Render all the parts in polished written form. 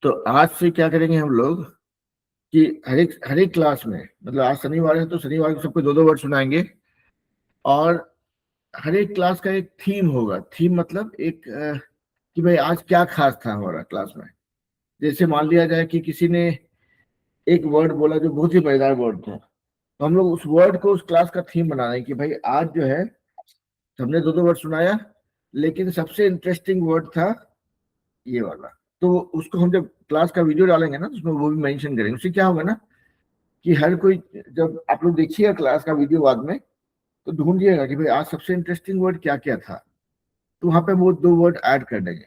तो आज से क्या करेंगे हम लोग कि हर एक क्लास में, मतलब आज शनिवार है तो शनिवार को सबको 2-2 वर्ड सुनाएंगे, और हर एक क्लास का एक थीम होगा। थीम मतलब एक कि भाई आज क्या खास था हमारा क्लास में। जैसे मान लिया जाए कि किसी ने एक वर्ड बोला जो बहुत ही मजेदार वर्ड था, तो हम लोग उस वर्ड को उस क्लास का थीम बना रहे हैं कि भाई आज जो है हमने 2-2 वर्ड सुनाया, लेकिन सबसे इंटरेस्टिंग वर्ड था ये वाला। तो उसको हम जब क्लास का वीडियो डालेंगे ना, तो उसमें वो भी मेंशन करेंगे। उससे क्या होगा ना कि हर कोई, जब आप लोग देखिएगा क्लास का वीडियो बाद में, तो ढूंढिएगा कि भाई आज सबसे इंटरेस्टिंग वर्ड क्या क्या था, तो वहां पे वो 2 वर्ड ऐड कर देंगे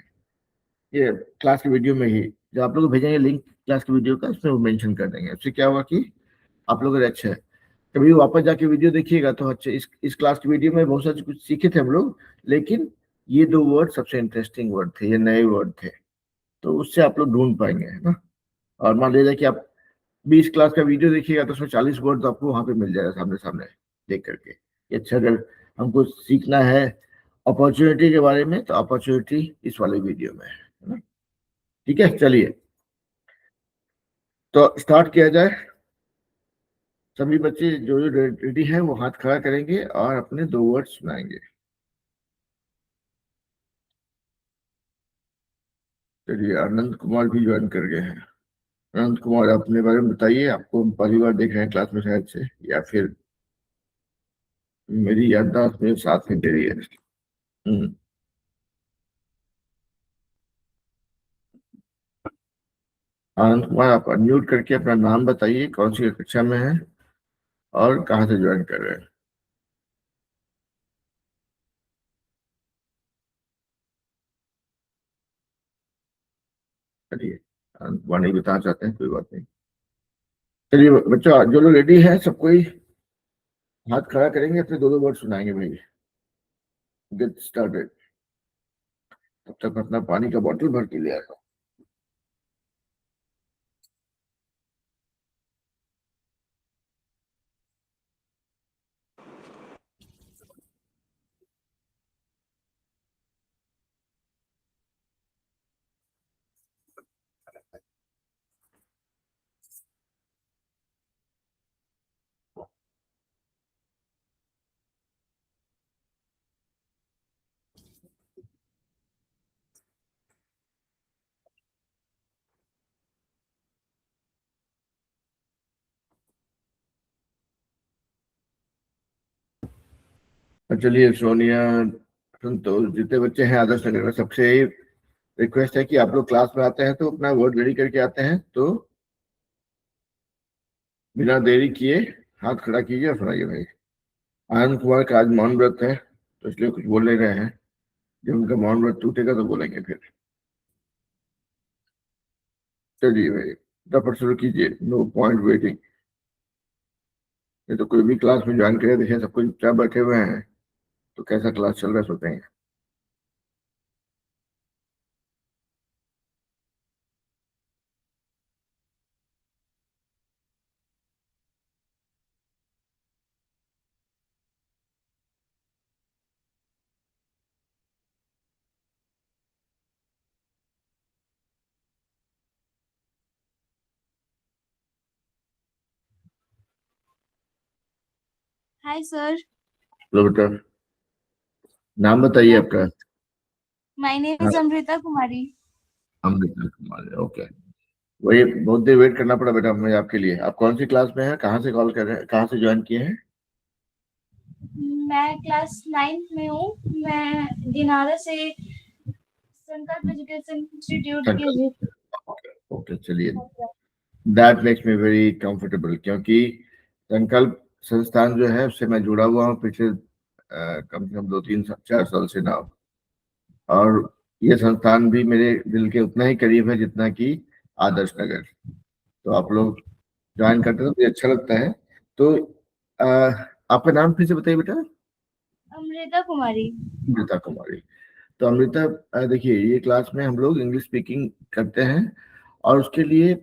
ये क्लास के वीडियो में ही। जब आप लोग को भेजेंगे लिंक क्लास के वीडियो का, उसमें वो मेंशन कर देंगे। उससे क्या होगा कि आप लोग अच्छा है, कभी वापस जाके वीडियो देखिएगा तो अच्छा, इस क्लास की वीडियो में बहुत सारे कुछ सीखे थे हम लोग, लेकिन ये 2 वर्ड सबसे इंटरेस्टिंग वर्ड थे, ये नए वर्ड थे। तो उससे आप लोग ढूंढ पाएंगे, है ना। और मान लीजिए कि आप 20 क्लास का वीडियो देखिएगा तो उसमें 40 वर्ड तो आपको वहां पे मिल जाएगा सामने सामने देख करके। कि अच्छा, अगर हमको सीखना है अपॉर्चुनिटी के बारे में, तो अपॉर्चुनिटी इस वाले वीडियो में है ना। ठीक है, चलिए तो स्टार्ट किया जाए। सभी बच्चे जो जो रेडी है वो हाथ खड़ा करेंगे और अपने 2 वर्ड सुनाएंगे। चलिए, आनंद कुमार भी ज्वाइन कर गए हैं। आनंद कुमार, अपने बारे में बताइए। आपको हम पहली बार देख रहे हैं क्लास में शायद से, या फिर मेरी याददाश्त मेरे साथ में दे रही है। हम्म। आनंद कुमार, आप अनम्यूट करके अपना नाम बताइए, कौन सी कक्षा में है और कहाँ से ज्वाइन कर रहे हैं। चलिए, आनंद कुमार नहीं बताना चाहते हैं, कोई बात नहीं। चलिए बच्चों, जो लोग रेडी है सब कोई हाथ खड़ा करेंगे, अपने 2-2 वर्ड सुनाएंगे भाई। Get started. तब तक अपना पानी का बोतल भर के ले आएगा। चलिए सोनिया, संतोष, जितने बच्चे हैं आदर्श नगर में, सबसे रिक्वेस्ट है कि आप लोग क्लास में आते हैं तो अपना वर्ड रेडी करके आते हैं, तो बिना देरी किए हाथ खड़ा कीजिए और सुनाइए भाई। आनंद कुमार का आज मौन व्रत है, तो इसलिए कुछ बोल नहीं रहे हैं। जब उनका मौन व्रत टूटेगा तो बोलेंगे फिर। चलिए भाई, फटाफट शुरू कीजिए, नो पॉइंट वेटिंग। ये तो कोई भी क्लास में ज्वाइन करे, देखे सब कोई चुपचाप बैठे हुए हैं, तो कैसा क्लास चल रहा है सोचेंगे। Hi sir. लो बेटा, नाम बताइए आपका। माय नेम हाँ, is Amrita Kumari. Amrita Kumar, okay. वही बहुत देर वेट करना पड़ा बेटा मुझे आपके लिए। आप कौन सी क्लास में हैं, कहाँ से कॉल कर रहे हैं, कहाँ से ज्वाइन किए हैं। मैं क्लास 9th में हूँ। मैं दिनारा से संकल्प एजुकेशन इंस्टीट्यूट के जी। ओके, चलिए, that makes me very comfortable, क्योंकि संकल्प संस्थान जो है उससे मैं जुड़ा हुआ हूँ पिछले कम से कम 2-3-4 साल से ना। और ये संस्थान भी मेरे दिल के उतना ही करीब है जितना कि आदर्श नगर। तो आप लोग ज्वाइन करते हैं तो मुझे अच्छा लगता है। तो अ, आपका नाम फिर से बताइए बेटा। अमृता कुमारी। अमृता कुमारी। तो अमृता, देखिए ये क्लास में हम लोग इंग्लिश स्पीकिंग करते हैं, और उसके लिए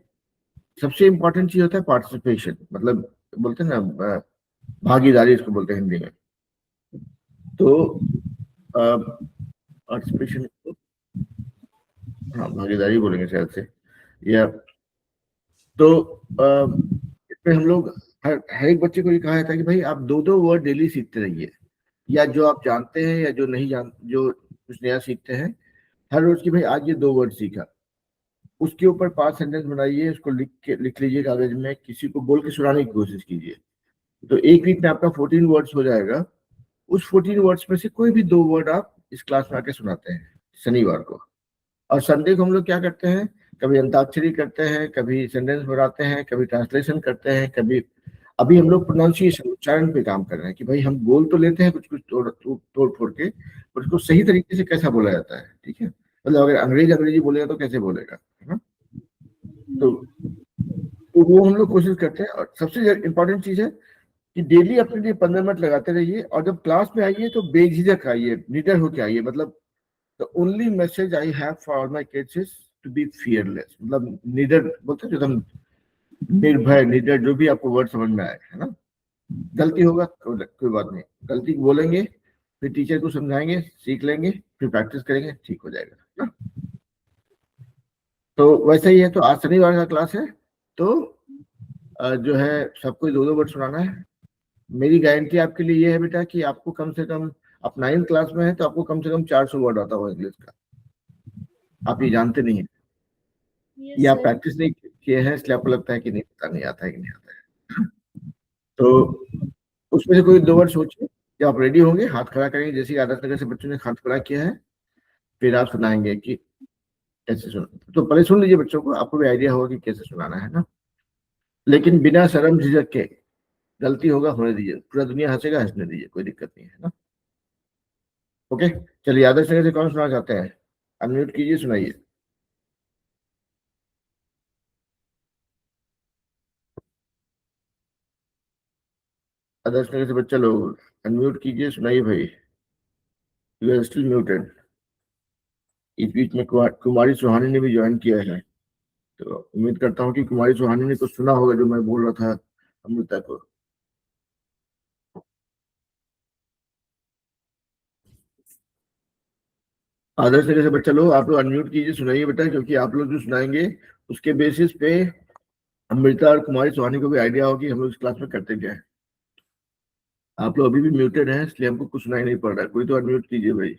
सबसे इम्पोर्टेंट चीज होता है पार्टिसिपेशन, मतलब बोलते हैं ना, भागीदारी इसको बोलते हैं हिंदी में। तो पार्टिसिपेशन, हाँ भागीदारी बोलेंगे शायद से। या तो इसमें हम लोग हर एक बच्चे को ये कहा जाता है कि भाई आप 2-2 वर्ड डेली सीखते रहिए, या जो आप जानते हैं या जो नहीं जो कुछ नया सीखते हैं, हर रोज की भाई आज ये 2 वर्ड सीखा, उसके ऊपर 5 सेंटेंस बनाइए, उसको लिख लीजिए कागज में, किसी को बोल के सुनाने की कोशिश कीजिए। तो एक वीक में आपका 14 वर्ड्स हो जाएगा। उस 14 वर्ड्स में से कोई भी 2 वर्ड आप इस क्लास में आके सुनाते हैं शनिवार को। और संडे को हम लोग क्या करते हैं, कभी अंताक्षरी करते हैं, कभी सेंटेंस बनाते हैं, कभी ट्रांसलेशन करते हैं, कभी अभी हम लोग प्रोनाउंसिएशन उच्चारण पे काम कर रहे हैं कि भाई हम बोल तो लेते हैं कुछ कुछ तोड़ फोड़ के, पर उसको सही तरीके से कैसा बोला जाता है। ठीक है, मतलब अगर अंग्रेजी बोलेगा तो कैसे बोलेगा, है ना। तो वो हम लोग कोशिश करते हैं। और सबसे इम्पोर्टेंट चीज है कि डेली अपने लिए 15 मिनट लगाते रहिए, और जब क्लास में आइए तो बेझिझक आइए, निडर होके आइए। मतलब the only message I have for my kids is to be fearless, मतलब निडर बोलते हैं एकदम निर्भय, निडर, जो भी आपको वर्ड समझ में आए, है ना। गलती होगा कोई बात नहीं, गलती बोलेंगे, फिर टीचर को समझाएंगे, सीख लेंगे, फिर प्रैक्टिस करेंगे, ठीक हो जाएगा ना। तो वैसे ही है। तो आज शनिवार का क्लास है, तो जो है सबको 2-2 वर्ड सुनाना है। मेरी गारंटी आपके लिए ये है बेटा कि आपको कम से कम, आप 9th क्लास में है तो आपको कम से कम 400 वर्ड आता होगा इंग्लिश का। आप ये जानते नहीं है, Yes, या sir. प्रैक्टिस नहीं किए हैं, इसलिए आपको लगता है कि नहीं पता, नहीं आता है कि नहीं आता है। तो उसमें से कोई 2 वर्ड सोचिए। जब आप रेडी होंगे हाथ खड़ा करेंगे, जैसे ही आदर्श नगर से बच्चों ने हाथ खड़ा किया है, फिर आप सुनाएंगे कि कैसे सुना। तो पहले सुन लीजिए बच्चों को, आपको भी आइडिया होगा कि कैसे सुनाना है ना। लेकिन बिना शर्म झिझक के, गलती होगा होने दीजिए, पूरा दुनिया हंसेगा, हंसने दीजिए, कोई दिक्कत नहीं है ना। ओके, चलिए आदर्श नगर से कौन सुना चाहते हैं, अनम्यूट कीजिए, सुनाइए। आदर्श नगर से बच्चा लोग अनम्यूट कीजिए, सुनाइए भाई। You are still muted. इस बीच में कुमारी सुहानी ने भी ज्वाइन किया है, तो उम्मीद करता हूँ कि कुमारी सुहानी ने कुछ सुना होगा जो मैं बोल रहा था अमृता को। आदर्श नगर से बच्चा लोग आप लोग अनम्यूट कीजिए, सुनाइए बेटा, क्योंकि आप लोग जो सुनाएंगे उसके बेसिस पे अमृता और कुमारी सुहानी को भी आइडिया होगी हम लोग इस क्लास में करते क्या है। आप लोग अभी भी म्यूटेड हैं, इसलिए हमको कुछ सुनाई नहीं पड़ रहा है। कोई तो अनम्यूट कीजिए भाई।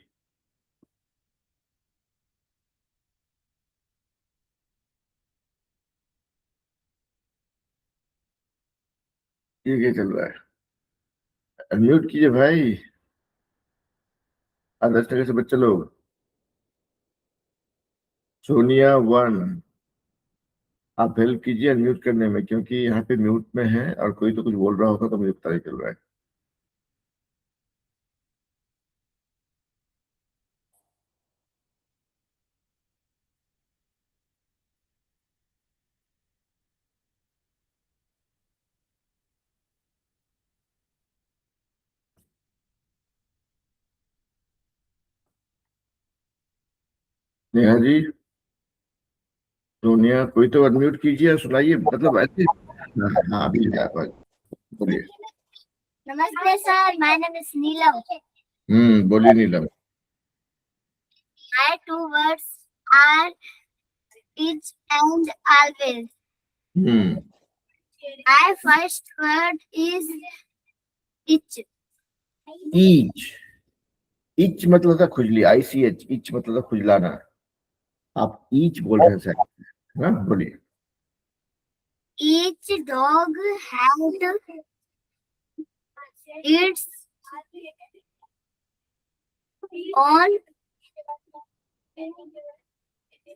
ये क्या चल रहा है, अनम्यूट कीजिए भाई। आदर्श नगर से बच्चे लोग, सोनिया 1, आप हेल्प कीजिए अनम्यूट करने में, क्योंकि यहाँ पे म्यूट में है और कोई तो कुछ बोल रहा होगा तो मुझे पता नहीं चल रहा है। नेहा जी, सोनिया, कोई तो अनम्यूट कीजिए और सुनाइए, मतलब ऐसे। हाँ हाँ, अभी बोलिए। Namaste, sir. My name is Neelam. बोलिए नीलम। My 2 words are each and always. Hmm My first word is each. Each, each मतलब था खुजली, ICH, ईच मतलब था खुजलाना। आप ईच बोल रहे हैं सर, है ना, बोलिए। Each dog had its own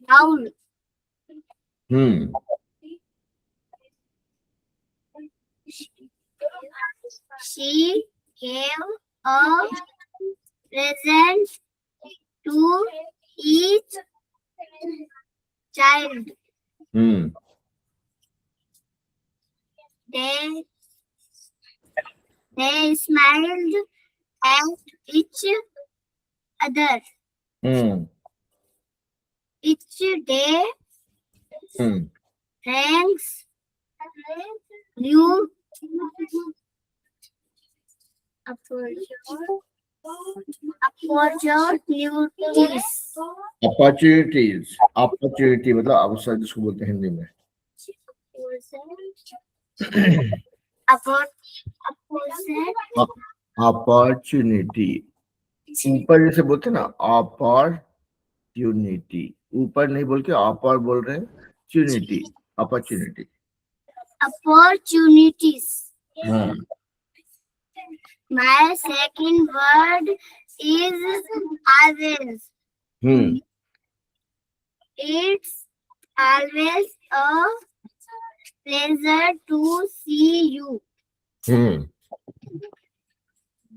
howl. Hmm She gave a present to each child. Hmm They smiled at each other. Hmm Each day hmm brings new opportunities. Opportunities. Opportunities, opportunity मतलब अवसर जिसको बोलते हैं हिंदी में। Opportunity ऊपर जैसे बोलते हैं ना, अपॉर्चुनिटी, ऊपर नहीं बोल के अपर बोल रहे हैं, च्यूनिटी, अपॉर्चुनिटी। Opportunities. हाँ, My second word is always. It's always a pleasure to see you.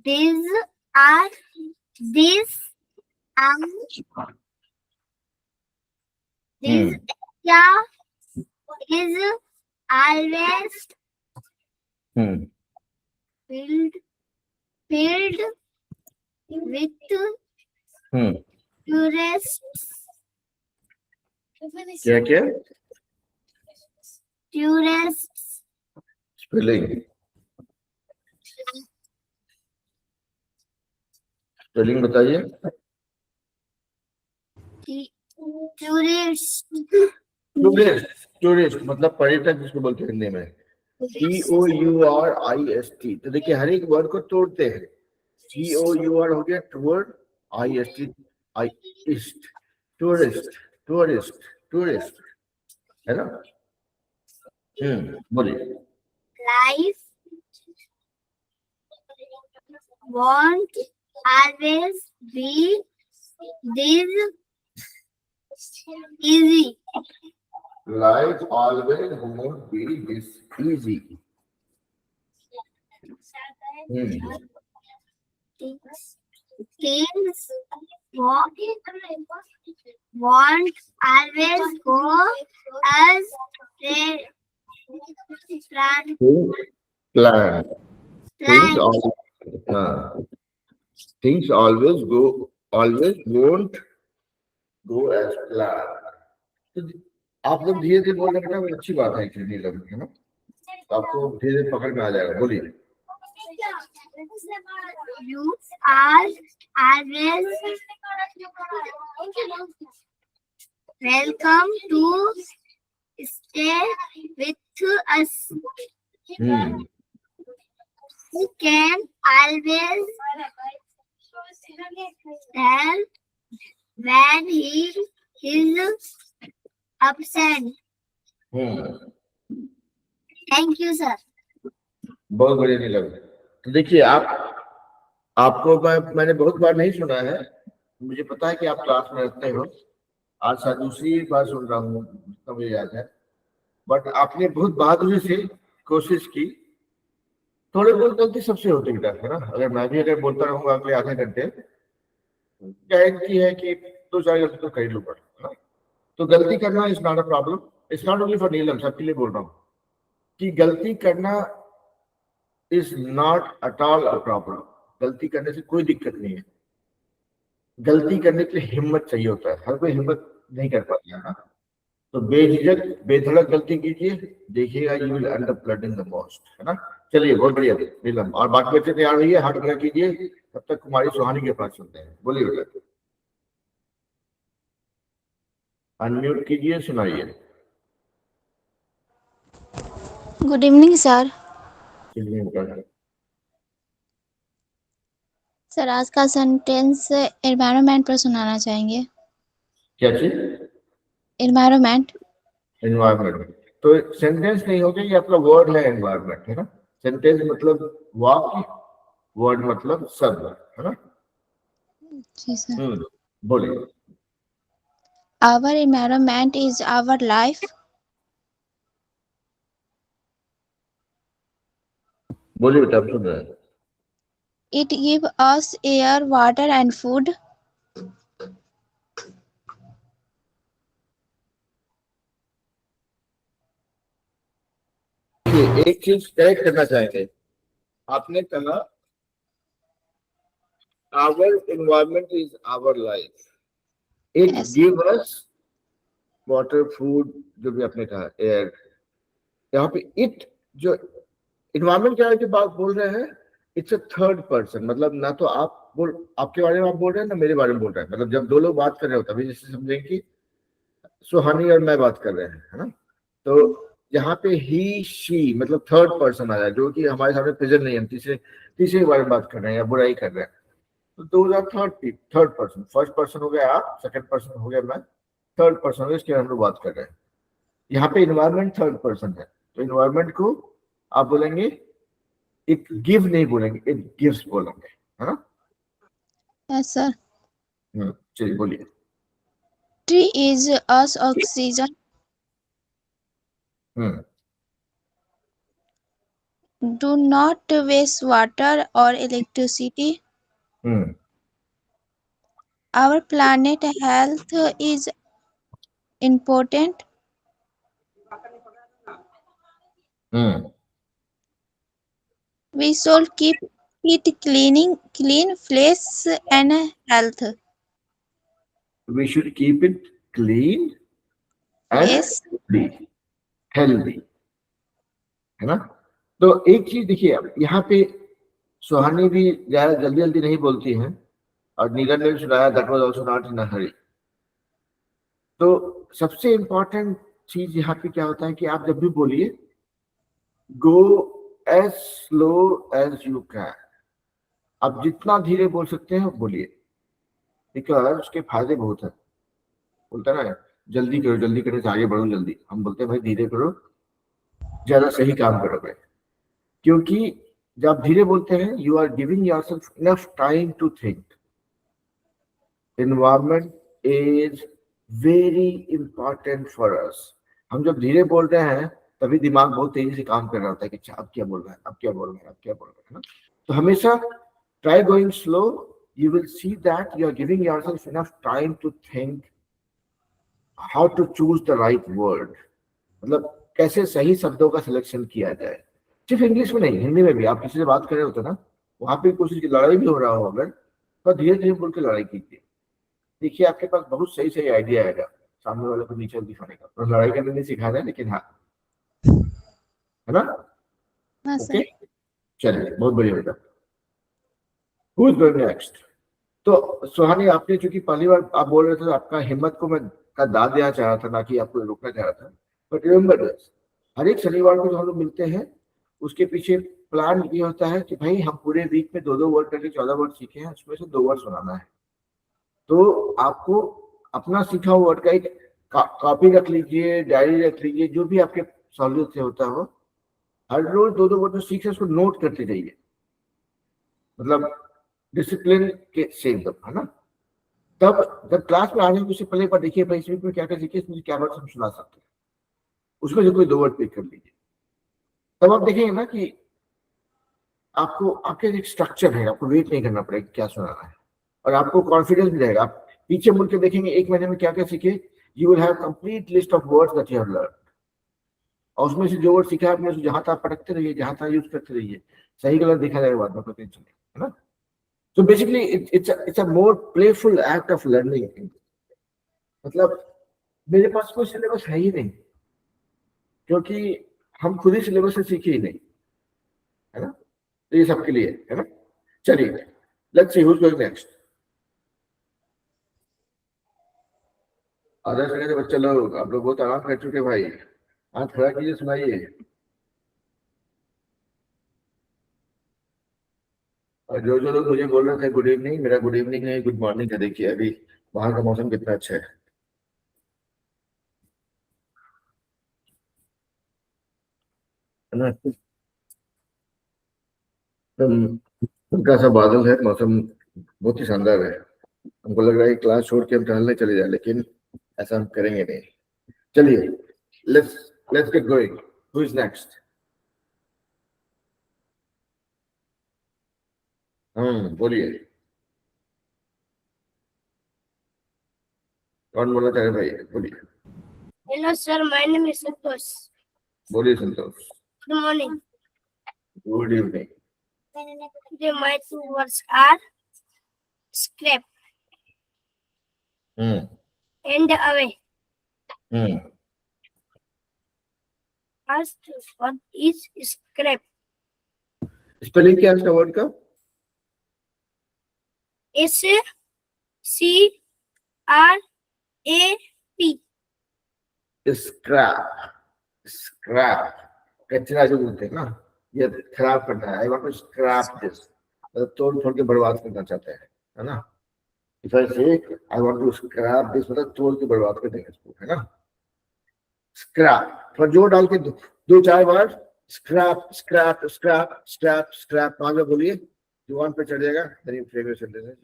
These are this this area is always filled with tourists. क्या क्या Tourists. स्पेलिंग, स्पेलिंग बताइए। Tourists. टूरिस्ट, टूरिस्ट मतलब पर्यटक जिसको बोलते हैं हिंदी में, TOURIST। तो देखिए हर एक वर्ड को तोड़ते हैं। TOUR हो गया toward, IST east, tourist, tourist, tourist, है ना। बोलिए। Life won't always be this easy. Life always won't be this easy. Things won't always go as planned. Plan. Things always won't go as planned. तो आप लोग धीरे धीरे बोल रहे हैं, अच्छी बात है एक्चुअली, है ना। तो आपको धीरे धीरे पकड़ में आ जाएगा। बोलिए। You are always welcome to stay with us. You can always tell when he is upset. Thank you, sir. बहुत बढ़िया नहीं लगा। तो देखिए आपको मैंने बहुत बार नहीं सुना है, मुझे पता है कि आप क्लास में रहते हो, आज शायद दूसरी बार सुन रहा हूँ जितना मुझे याद है, बट आपने बहुत बहादुरी से कोशिश की। थोड़ी बहुत गलती सबसे होती है ना। अगर मैं भी अगर बोलता रहूंगा अगले आधे घंटे, गारंटी है कि 2-4 गलती तो कर ही लूंगा, है ना। तो गलती करना is not a problem, it's not only for Neelam, सबके लिए बोल रहा हूँ कि गलती करना is not at all a problem. गलती करने से कोई दिक्कत नहीं है। गलती करने के लिए हिम्मत चाहिए होता है, हर कोई हिम्मत नहीं कर पाता है ना। तो बेझिझक बेधड़क गलती कीजिए, देखिएगा you will and up blooding the most, है ना। चलिए बहुत बढ़िया नीलम, और बाकी बच्चे तैयार रहिए, हाथ खड़ा कीजिए, तब तक कुमारी सुहानी के पास चलते हैं। बोलिए बेटा, अनम्यूट कीजिए, सुनाइए। Good evening sir. सर आज का सेंटेंस एनवायरनमेंट पर सुनाना चाहेंगे। क्या चीज? एनवायरनमेंट। एनवायरनमेंट तो सेंटेंस नहीं हो गया, ये आपका वर्ड है एनवायरनमेंट, है ना। सेंटेंस मतलब वाक्य, वर्ड मतलब शब्द, है ना। जी सर। बोलिए। Our environment is our life. बोलिए बेटा, आप सुन रहे हैं। It give us air, water and food. एक चीज करेक्ट करना चाहेंगे, आपने कहा our environment is our life, it Yes. give us water, food, जो भी आपने कहा एयर, यहाँ पे इट जो environment क्या है की बात बोल रहे हैं, इट्स अ थर्ड पर्सन, मतलब ना तो आपके बारे में आप बोल रहे हैं ना मेरे बारे में बोल रहे हैं। मतलब जब दो लोग बात कर रहे हो तभी जैसे समझेंगे कि सुहानी और मैं बात कर रहे हैं, है ना। तो यहाँ पे ही शी मतलब थर्ड पर्सन आया जो कि हमारे सामने प्रेजेंट नहीं है, तीसरे तीसरे के बारे में बात कर रहे हैं या बुराई कर रहे हैं। तो those are third person. First person हो गया आप, सेकंड पर्सन हो गया मैं, थर्ड पर्सन हो गया इसके हम लोग बात कर रहे हैं। यहाँ पे इन्वायरमेंट थर्ड पर्सन है, तो इन्वायरमेंट को आप बोलेंगे इट गिव नहीं बोलेंगे, इट गिव्स बोलेंगे, है ना। Yes, sir. चलिए बोलिए। Tree is us oxygen. Do not waste water or electricity. Our planet health is important. We should keep it clean, fresh and health. We should keep it clean and Fresh. healthy, है ना। तो एक चीज देखिए, अब यहाँ पे सुहानी भी ज्यादा जल्दी जल्दी नहीं बोलती है और नीरज ने भी सुनाया that was also not in a hurry. तो सबसे इंपॉर्टेंट चीज यहाँ पे क्या होता है कि आप जब भी बोलिए go as slow as you can. आप जितना धीरे बोल सकते हैं बोलिए, बिकॉज उसके फायदे बहुत है। बोलता है ना जल्दी करो, जल्दी करने से आगे बढ़ो जल्दी, हम बोलते हैं भाई धीरे करो, ज्यादा सही काम करोगे। क्योंकि जब आप धीरे बोलते हैं you are giving yourself enough time to think. Environment is very important for us. हम जब धीरे बोल रहे हैं तभी दिमाग बहुत तेजी से काम कर रहा होता है कि अच्छा अब क्या बोल रहा है, अब क्या बोल रहा है, अब क्या बोल रहा है ना। तो हमेशा try going slow, you will see that you are giving yourself enough time to think how to choose the right word, मतलब कैसे सही शब्दों का सिलेक्शन किया जाए। सिर्फ इंग्लिश में नहीं, हिंदी में भी आप किसी से बात कर रहे होते ना, वहां पे कोशिश की लड़ाई भी हो रहा हो अगर, तो धीरे धीरे बोल के लड़ाई कीजिए। देखिए आपके पास बहुत सही सही आइडिया आएगा सामने वाले को नीचे दिखाने का। तो लड़ाई करने नहीं सिखा रहे लेकिन हाँ, है ना। Yes, okay sir. चलिए बहुत बढ़िया बेटा। Who is going next? तो सुहानी आपने चूंकि पहली बार आप बोल रहे थे तो आपका हिम्मत को मैं का दाद देना चाह रहा था, ना कि आपको रोकना चाह रहा था। बट रिमेंबर दिस, हर एक शनिवार को जो हम लोग मिलते हैं उसके पीछे प्लान ये होता है कि भाई हम पूरे वीक में 2-2 वर्ड करके 14 वर्ड सीखे हैं, उसमें से 2 वर्ड सुनाना है। तो आपको अपना सीखा हुआ वर्ड का एक कॉपी रख लीजिए, डायरी रख लीजिए, जो भी आपके सहूलियत से होता हो। हर रोज 2-2 वर्ड सीख से उसको नोट करते जाइए, मतलब डिसिप्लिन के से एकदम, है ना। तब जब क्लास में आने से पहले पर देखिए भाई इस वीक में क्या क्या सीखे, इसमें क्या वर्ड हम सुना सकते हैं, उसमें से कोई 2 वर्ड पिक कर लीजिए। तब आप देखेंगे ना कि आपको आपके एक स्ट्रक्चर है, आपको वेट नहीं करना पड़ेगा क्या सुनाना है, और आपको कॉन्फिडेंस भी रहेगा। आप पीछे मुड़ के देखेंगे 1 महीने में क्या क्या सीखे, you will have complete list of words that you have learn. और उसमें से जो वर्ड सीखा आपने जहां तक पढ़ते रहिए, जहां तक यूज करते रहिए, सही गलत देखा जाएगा बाद में, कोई टेंशन नहीं, है ना। So basically it's a more playful act of learning। मतलब मेरे पास कोई सिलेबस है ही नहीं, क्योंकि हम खुद ही सिलेबस से सीखे ही नहीं, है ना। तो ये सबके लिए है ना। चलिए let's see who is going next. आधा से बच्चे लोग आप लोग बहुत आराम कर चुके भाई, हाथ खड़ा कीजिए, सुनाइए। और जो जो लोग मुझे बोल रहे थे गुड इवनिंग, मेरा गुड इवनिंग नहीं गुड मॉर्निंग है। देखिए अभी बाहर का मौसम कितना अच्छा है ना। हल्का सा बादल है, मौसम बहुत ही शानदार है। हमको लग रहा है कि क्लास छोड़ के हम टहलने चले जाए, लेकिन ऐसा हम करेंगे नहीं। चलिए let's let's get going. Who is next? बोलिए, कौन बोलना चाह रहे भाई, बोलिए। Hello, sir. My name is Santosh. बोलिए संतोष। Good morning. Good evening. Today my 2 words are scrap and away. First, what is scrap? Spelling क्या है इसका वर्ड का? SCRAP। स्क्रैप, स्क्रैप कचरा जो बोलते हैं ना, ये खराब करना है। I want to scrap this, मतलब तोड़ फोड़ के बर्बाद करना चाहते हैं, है ना। If I say I want to scrap this, मतलब तोड़ के बर्बाद कर देंगे इसको, है ना। स्क्रैप पर जोर डाल के दो चार बार scrap scrap scrap scrap scrap 5 बार बोलिए, जुबान पे चढ़ जाएगा। मेरी फेवरेट सेंटेंस है,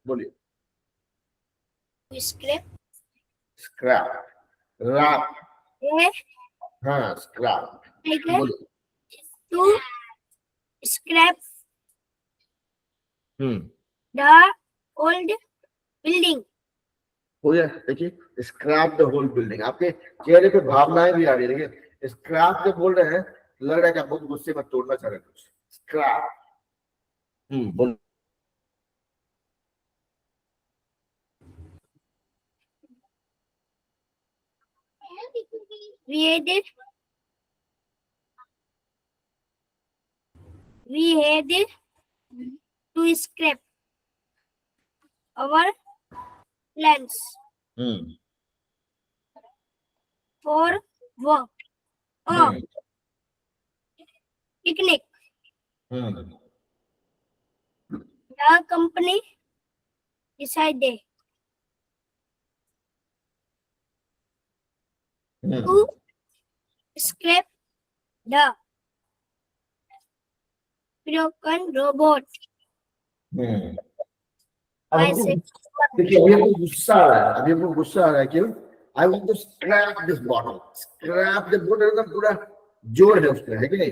बोलिए। स्क्रैप, स्क्रैप, रैप, A हाँ स्क्रैप, ठीक है। बोलिए। To scrap hmm, the old building। हो गया। देखिए स्क्रैप द होल बिल्डिंग, आपके चेहरे पे भावनाएं भी आ रही है। देखिए स्क्रैप जब बोल रहे हैं लग रहा है कि आप बहुत गुस्से में तोड़ना चाह रहे हैं कुछ। स्क्रैप, बोल। We had to scrap our plans for work or picnic। The company decided to scrap the broken robot। अब My हमको second देखिए अभी हमको गुस्सा आ रहा है, अभी हमको गुस्सा आ रहा है क्यों? I want to scrap this bottle. Scrap जब बोल रहे हैं पूरा जोर है उसका, है कि नहीं।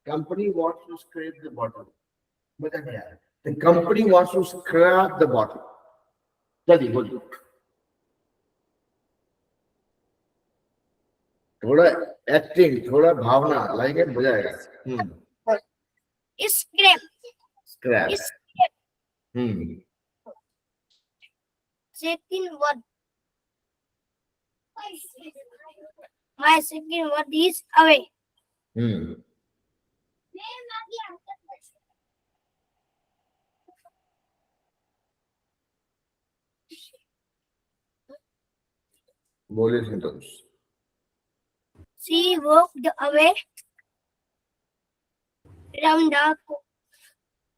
Company wants to scrap the bottle, मजा नहीं आ रहा। The company wants to scrap the bottle. चलिए बोलिए, थोड़ा एक्टिंग, थोड़ा भावना लाएंगे, मजा आएगा। scrap, scrap, scrap। Second word, my second word is away। बोलिए संतोष। She walked away from the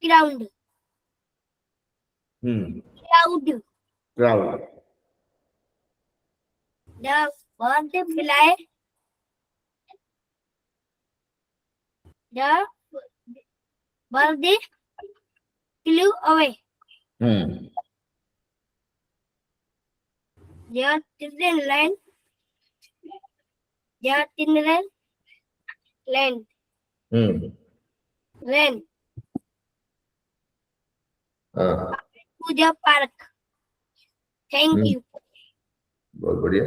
crowd। Crowd। Crowd, The bird fly, the bird flew away। Their children land, their children land, ran to the park। Thank you। बहुत बढ़िया।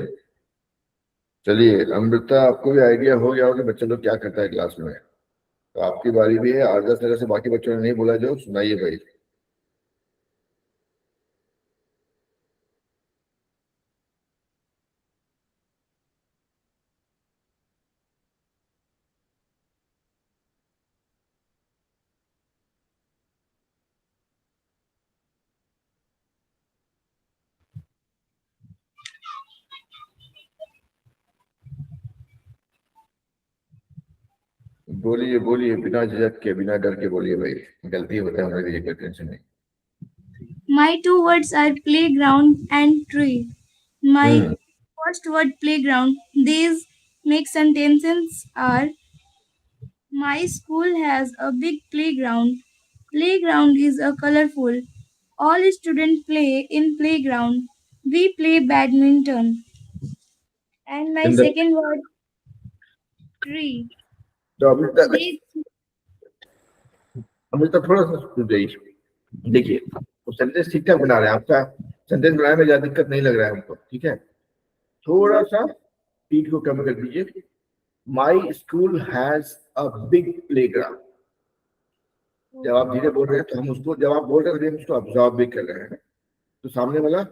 चलिए अमृता, आपको भी idea हो गया होगा कि बच्चे लोग क्या करता है क्लास में, तो आपकी बारी भी है। 8-10 तरह से बाकी बच्चों ने नहीं बोला, जो सुनाइए भाई। बोलिए बोलिए, बिना झिझक के, बिना डर के बोलिए भाई, गलती होता है हमारी, कोई टेंशन नहीं। My two words are playground and tree. My first word playground. These make sentences are: my school has a big playground. Playground is a colorful. All students play in playground. We play badminton. And my In the- second word tree. तो Amrita, These Amrita थोड़ा सा सुन जाइए। देखिए वो sentence ठीक ठाक बना रहे हैं, आपका सेंटेंस बनाने में ज्यादा दिक्कत नहीं लग रहा है हमको, ठीक है। थोड़ा सा स्पीड को कम कर दीजिए। My school has a big playground. जब आप धीरे बोल रहे हैं तो हम उसको, जब आप बोल रहे हैं हम उसको ऑब्जर्व भी कर रहे हैं। तो सामने वाला,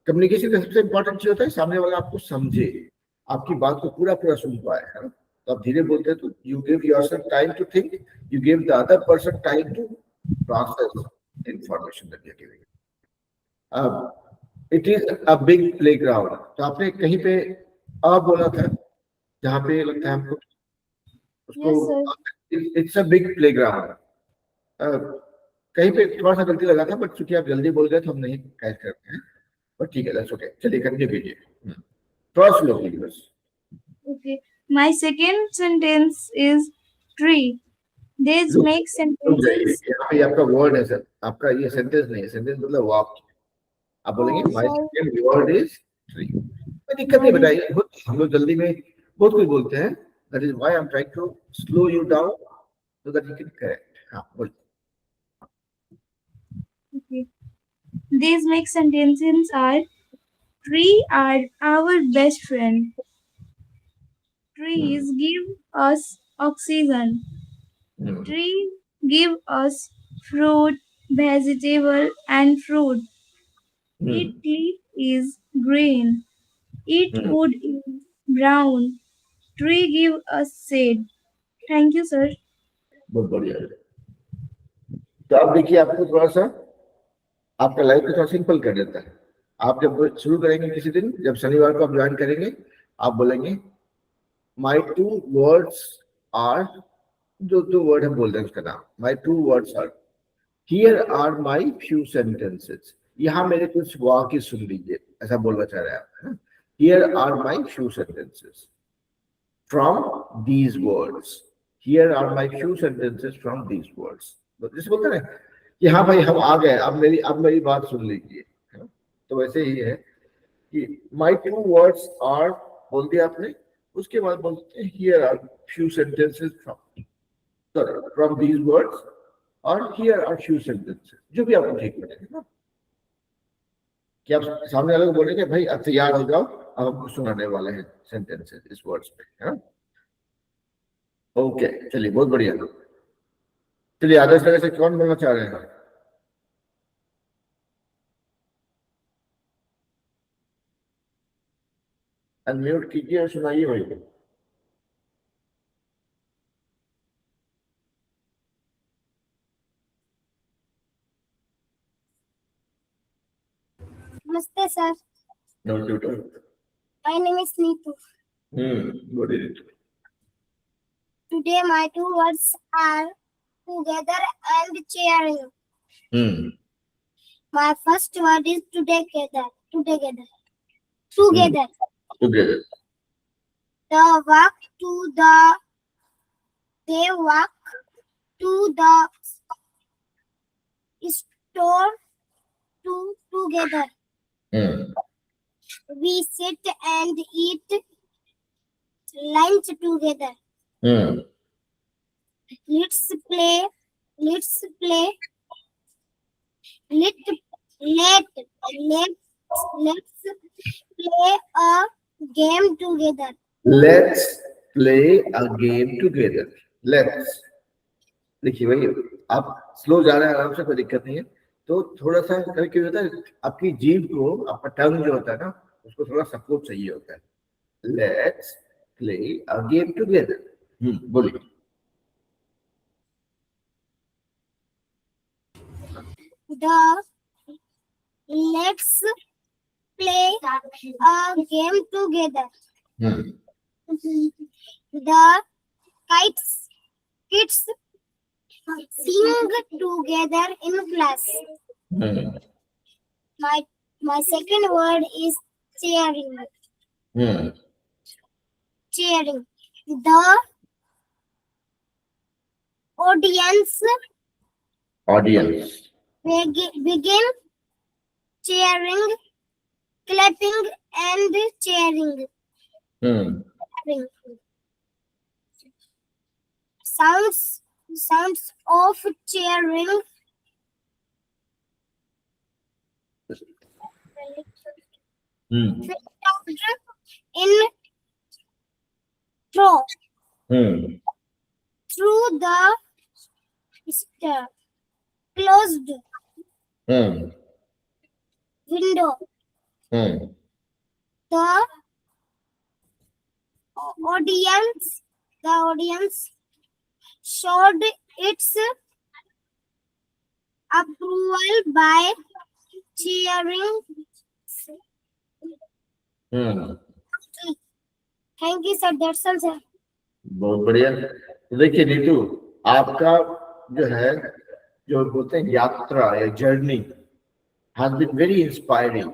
कम्युनिकेशन का सबसे इंपॉर्टेंट चीज होता है सामने वाला आपको समझे, आपकी बात को पूरा पूरा सुन पाए, है ना। तो आप धीरे बोलते हैं तो you give yourself time to think, you give the other person time to process information that you are giving. अब it is a big playground. तो आपने कहीं पे अ बोला था, जहाँ पे लगता है हमको उसको. Yes, sir. It's a big playground. कहीं पे थोड़ा सा गलती लगा था, बट चूंकि आप जल्दी बोल गए तो हम नहीं कैच करते हैं. बट ठीक है, दैट्स ओके. चलिए कंटिन्यू कीजिए. थोड़ा स्लो कीजिए बस. Okay. My second sentence is tree. These रुक make रुक जाइए. sentences. यहाँ पे आपका वर्ड है सर, आपका ये सेंटेंस नहीं है. सेंटेंस मतलब वाक्य. आप बोलेंगे Oh, my sorry. Second word is tree. कोई दिक्कत नहीं बेटा, ये हम लोग जल्दी में बहुत कुछ बोलते हैं. That is why I am trying to slow you down so that you can correct. हाँ बोलिए. Okay. These make sentences are tree are our best friend. Trees give us oxygen. Trees give us fruit, vegetable, and fruit. Its leaf is green. Its wood is brown. Tree give us shade. Thank you, sir. बहुत बढ़िया. तो आप देखिए, आपको थोड़ा सा आपका life को थोड़ा सिंपल कर देता है. आप जब शुरू करेंगे किसी दिन, जब शनिवार को आप ज्वाइन करेंगे, आप बोलेंगे माय टू वर्ड्स आर, जो दो वर्ड हम बोल रहे हैं उसका नाम. My two words are, here are my few sentences. यहाँ मेरे कुछ वाक्य सुन लीजिए, ऐसा बोलना चाह रहे हैं आप. Here are my few sentences from these words. Here are my few sentences from these words. जैसे बोलते हैं कि हाँ भाई हम आ गए, अब मेरी बात सुन लीजिए. तो वैसे ही है कि माय टू वर्ड्स आर बोल दिया आपने, उसके बाद बोलते हैं here are few sentences from these words, और हियर आर फ्यू सेंटेंसेस, जो भी आपको ठीक लगेगा ना. कि आप सामने वाले को बोलेंगे भाई अब तैयार हो जाओ, अब हमको सुनाने वाले हैं सेंटेंसेस इस वर्ड्स पे. ओके, चलिए बहुत बढ़िया. चलिए आदर्श नगर से कौन बोलना चाह रहे हैं? अनम्यूट कीजिए और सुनाइए भाई. Namaste, sir. Don't. My name is Neetu. What is it? Today, my two words are together and cheering. My first word is together. Together. Together. They walk to the store together. We sit and eat lunch together. Let's play a game together. Let's play a game together. Let's. देखिए भाई, आप slow जा रहे हैं, आराम से, कोई दिक्कत नहीं है. तो थोड़ा सा करके होता है, आपकी जीभ को, आपका टंग जो होता है ना, उसको थोड़ा सपोर्ट चाहिए होता है. Let's play a game together. बोलिए. Let's play a game together. The kids sing together in class. My second word is cheering. Cheering. The audience begin cheering, clapping and cheering. Sounds of cheering in through the closed window. The audience The audience showed its approval by cheering. Thank you, sir. That's all, sir. बहुत बढ़िया। तो देखिए नीतू, आपका जो है, जो बोलते हैं यात्रा या journey, has been very inspiring.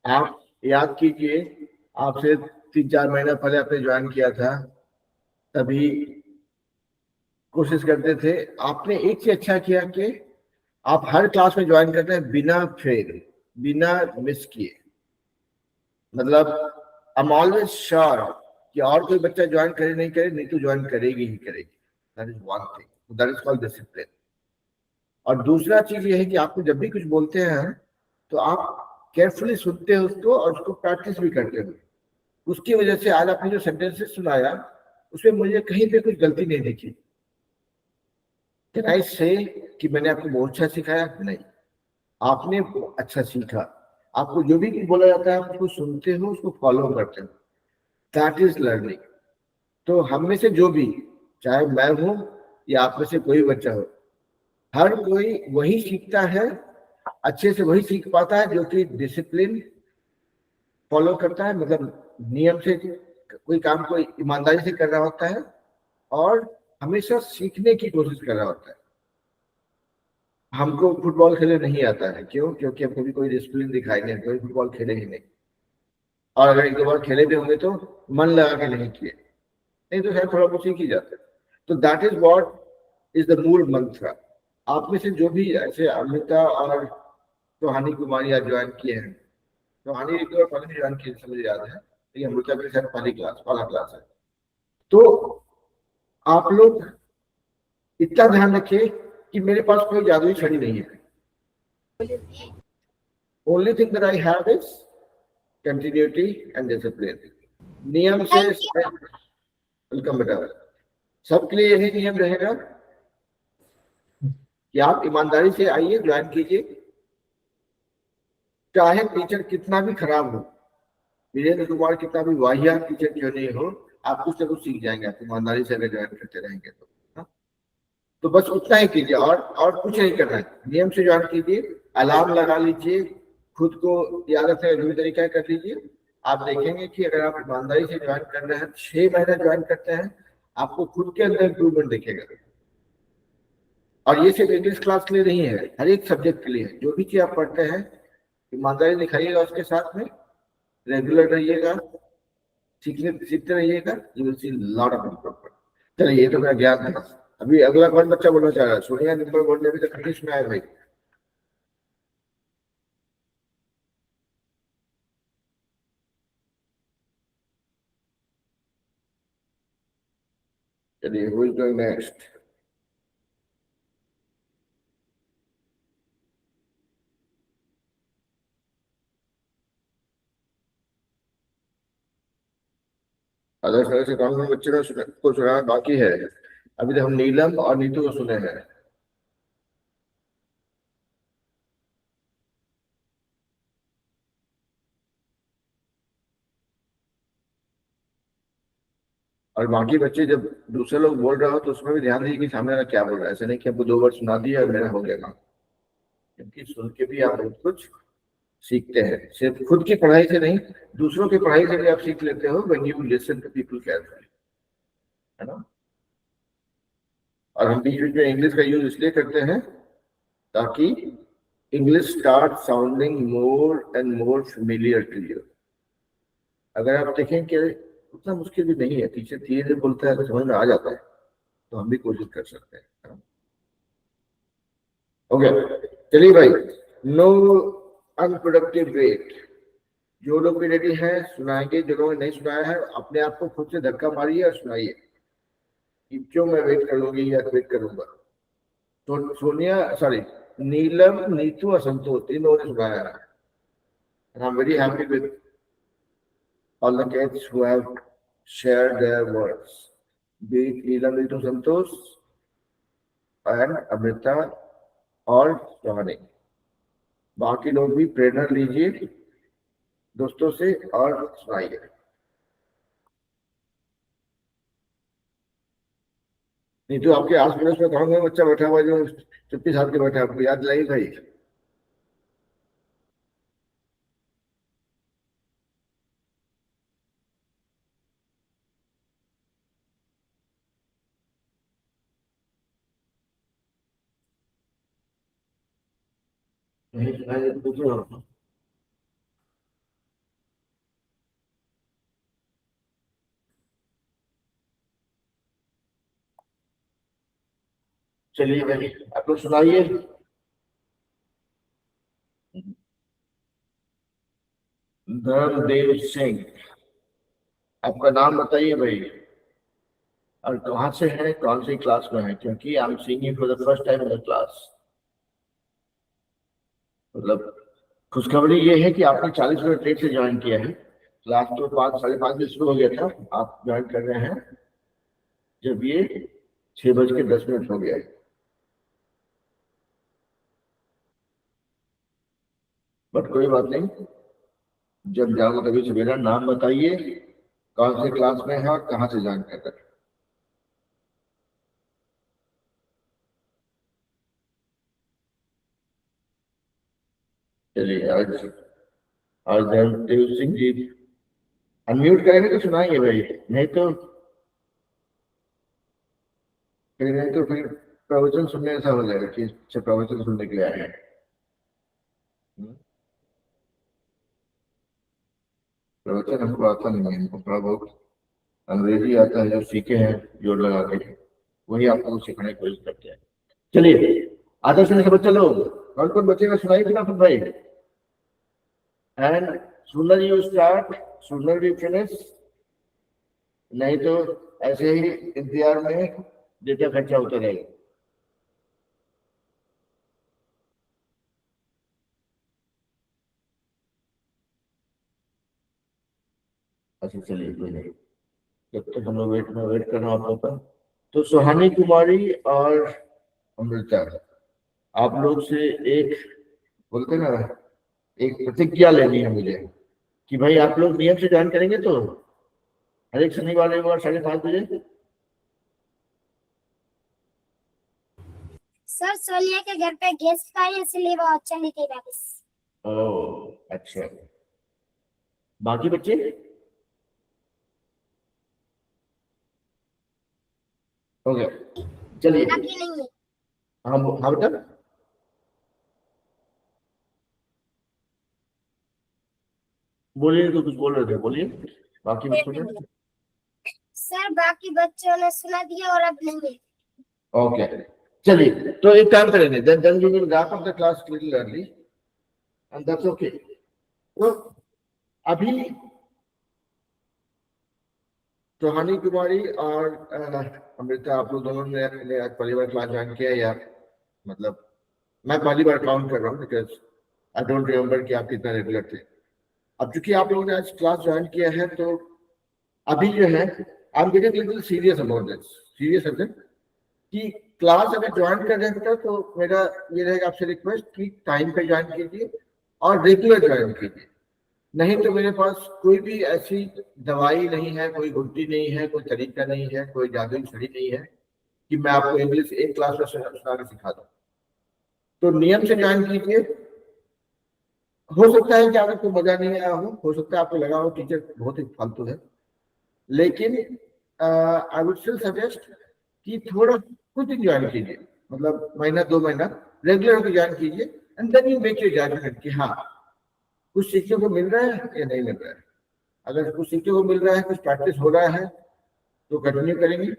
आप याद कीजिए, आपसे 3-4 महीना पहले आपने ज्वाइन किया था, तभी कोशिश करते थे। आपने एक से अच्छा किया कि आप हर क्लास में ज्वाइन करते हैं बिना फेल, बिना मिस किए। मतलब आई एम ऑलवेज श्योर कि और कोई बच्चा ज्वाइन करे नहीं करे, नीतू ज्वाइन करेगी ही करेगी। That is one thing, that is called discipline. और दूसरा चीज ये है कि आपको जब भी कुछ बोलते हैं तो आप केयरफुली सुनते हो उसको और उसको प्रैक्टिस भी करते हो। उसकी वजह से आज आपने जो सेंटेंसेस सुनाया उसमें मुझे कहीं पे कुछ गलती नहीं दिखी। कैन आई से कि मैंने आपको बहुत अच्छा सिखाया? नहीं, आपने अच्छा सीखा। आपको जो भी बोला जाता है आप उसको सुनते हो, उसको फॉलो करते हो, दैट इज लर्निंग। तो हम में से जो भी, चाहे मैं हूं या आप में से कोई बच्चा हो, हर कोई वही सीखता है, अच्छे से वही सीख पाता है जो कि डिसिप्लिन फॉलो करता है, मतलब नियम से कोई काम को ईमानदारी से कर रहा होता है और हमेशा सीखने की कोशिश कर रहा होता है। हमको फुटबॉल खेलने नहीं आता है, क्यों? क्योंकि हम कभी कोई डिसिप्लिन दिखाई नहीं, कोई फुटबॉल खेले ही नहीं, और अगर एक दो बार खेले भी होंगे तो मन लगा के नहीं किए, नहीं तो शायद थोड़ा बहुत सीख ही जाते। तो that is what is the मूल मंत्र। आप में से जो भी ऐसे अमृता और सुहानी कुमारी आज ज्वाइन किए हैं, सुहानी एक बार पहले ज्वाइन किए से मुझे याद है, लेकिन अमृता के साथ पहला क्लास है। तो आप लोग इतना ध्यान रखिए कि मेरे पास कोई जादुई छड़ी नहीं है। Only thing that I have is continuity and discipline. नियम से वेलकम बेटा। सबके लिए यही नियम रहेगा कि आप ईमानदारी से आइए, ज्वाइन कीजिए, चाहे टीचर कितना भी खराब हो, वीरेंद्र कुमार कितना भी वाहियात टीचर क्यों नहीं हो, आप कुछ ना कुछ सीख जाएंगे आप ईमानदारी से अगर ज्वाइन करते रहेंगे तो। हाँ? तो बस उतना ही कीजिए और कुछ नहीं करना है। नियम से ज्वाइन कीजिए, अलार्म लगा लीजिए, खुद को याद रखने का जो भी तरीका है कर लीजिए। आप देखेंगे कि अगर आप ईमानदारी से ज्वाइन कर रहे हैं, 6 महीने ज्वाइन करते हैं, आपको खुद के अंदर इंप्रूवमेंट दिखेगा। और ये सिर्फ इंग्लिश क्लास के लिए नहीं है, हर एक सब्जेक्ट के लिए है। जो भी चीज आप पढ़ते हैं ईमानदारी दिखाइएगा, उसके साथ में रेगुलर रहिएगा, सीखते रहिएगा, you will see lot of improvement. चलिए, ये तो मेरा ज्ञान था। अभी अगला कौन बच्चा बोलना चाह रहा है? सोनिया नंबर बोलने अभी तक 28 में आए भाई। चलिए, who is going next? Other तरह से कौन कौन बच्चे को सुनाना बाकी है? अभी तो हम नीलम और नीतू को सुने हैं। और बाकी बच्चे जब दूसरे लोग बोल रहे हो तो उसमें भी ध्यान दीजिए कि सामने वाला क्या बोल रहा है। ऐसे नहीं कि आपको 2 वर्ड सुना दिया और मेरा हो गया काम, क्योंकि सुन के भी आप बहुत कुछ सीखते हैं। सिर्फ खुद की पढ़ाई से नहीं, दूसरों की पढ़ाई से भी आप सीख लेते हो when you listen to people carefully, है ना। और हम बीच बीच में इंग्लिश का यूज इसलिए करते हैं ताकि English start sounding more and more familiar to you. अगर आप देखें कि उतना मुश्किल भी नहीं है, टीचर धीरे धीरे बोलता है तो समझ में आ जाता है, तो हम भी कोशिश कर सकते हैं। ओके, चलिए भाई, नो अनप्रोडक्टिव वेट। जो लोग भी रेडी हैं सुनाएंगे, जो लोग नहीं सुनाया है अपने आप को खुद से धक्का मारिए और सुनाइए कि क्यों मैं वेट करूंगी या वेट करूंगा। तो सोनिया, सॉरी, नीलम, नीतू और संतोष, तीन लोगों ने सुनाया है। And I'm very happy with all the kids who have shared their words. Be it Neelam, Neetu, Santosh, and Amrita और सोहानी। बाकी लोग भी प्रेरणा लीजिए दोस्तों से और सुनाइए। नहीं तो आपके आस पड़ोस में कौन बच्चा बैठा हुआ है जो चुप्पी साध के बैठा है, आपको याद दिलाई भाई। नहीं सुनाई तो पूछो। चलिए भाई आप लोग सुनाइए। धर्मदेव सिंह, आपका नाम बताइए भाई, और कहाँ से है, कौन सी क्लास में है, क्योंकि I am seeing you for the first time in the class. मतलब खुशखबरी ये है कि आपने 40 मिनट लेट से ज्वाइन किया है। क्लास तो 5, 5:30 बजे शुरू हो गया था, आप ज्वाइन कर रहे हैं जब ये 6:10 हो गया है। बट कोई बात नहीं, जब जाओगे तभी सवेरा। नाम बताइए, कौन से क्लास में है और कहाँ से ज्वाइन कर रहे हैं। चलिए आज धर्मदेव सिंह जी अनम्यूट करेंगे तो सुनाएंगे भाई, नहीं तो फिर प्रवचन सुनने ऐसा हो जाएगा कि अच्छा प्रवचन सुनने के लिए आए हैं। प्रवचन हमको आता नहीं है, हमको थोड़ा बहुत अंग्रेजी आता है, जो सीखे हैं जोड़ लगा के वही आपको सीखने की कोशिश करते हैं। चलिए आदर्श श्रेणी के बच्चे लोग, कौन कौन बच्चे का सुनाई फिर आप भाई। एंड सुनर यू स्टार्ट, सुनर यू फिनिश, नहीं तो ऐसे ही इंतजार में डेटा खर्चा होता रहेगा। अच्छा चलिए कोई नहीं, जब तक हम लोग वेट करना आप लोग का। तो सुहानी कुमारी और अमृता, आप लोग से एक बोलते ना, एक प्रतिज्ञा लेनी है मुझे कि भाई आप लोग नियम से ज्वाइन करेंगे तो हर एक शनिवार रविवार 5:30 बजे। सर सोनिया के घर पे गेस्ट आए हैं, इसलिए वो चली गई वापस। ओह अच्छा, बाकी बच्चे हो गया। चलिए बाकी नहीं है। हाँ हाँ बेटा, बोलिए तो कुछ बोल रहे थे, बोलिए बाकी बच्चों ने। सर बाकी बच्चों ने सुना दिया और अब नहीं है। ओके चलिए, तो एक काम करेंगे, then we will wrap up the class little early and that's okay। तो अभी सुहानी कुमारी और अमृता, आप लोग दोनों ने आज पहली बार क्लास ज्वाइन किया, या मतलब मैं पहली बार काउंट कर रहा हूँ बिकॉज आई डोंट रिमेम्बर कि आप कितना रेगुलर थे। अब चूंकि आप लोगों ने आज क्लास ज्वाइन किया है तो अभी जो है I am getting little serious about this, serious है कि क्लास अगर ज्वाइन कर रहे हैं तो मेरा ये रहेगा आपसे रिक्वेस्ट कि टाइम पे ज्वाइन कीजिए और रेगुलर ज्वाइन कीजिए। नहीं तो मेरे पास कोई भी ऐसी दवाई नहीं है, कोई गुड्डी नहीं है, कोई तरीका नहीं है, कोई जादुई छड़ी नहीं है कि मैं आपको इंग्लिश एक क्लास में सुना के सिखा दूं। तो नियम से ज्वाइन कीजिए। हो सकता है कि आपको मजा नहीं आया हो सकता है आपको लगा हो टीचर बहुत ही फालतू है, लेकिन आई वुड स्टिल सजेस्ट कि थोड़ा कुछ दिन ज्वाइन कीजिए, मतलब महीना 2 महीना रेगुलर होकर ज्वाइन कीजिए and then you make your judgement कि हाँ कुछ सीखने को मिल रहा है या नहीं मिल रहा है। अगर कुछ सीखने को मिल रहा है, कुछ प्रैक्टिस हो रहा है तो कंटिन्यू करेंगे।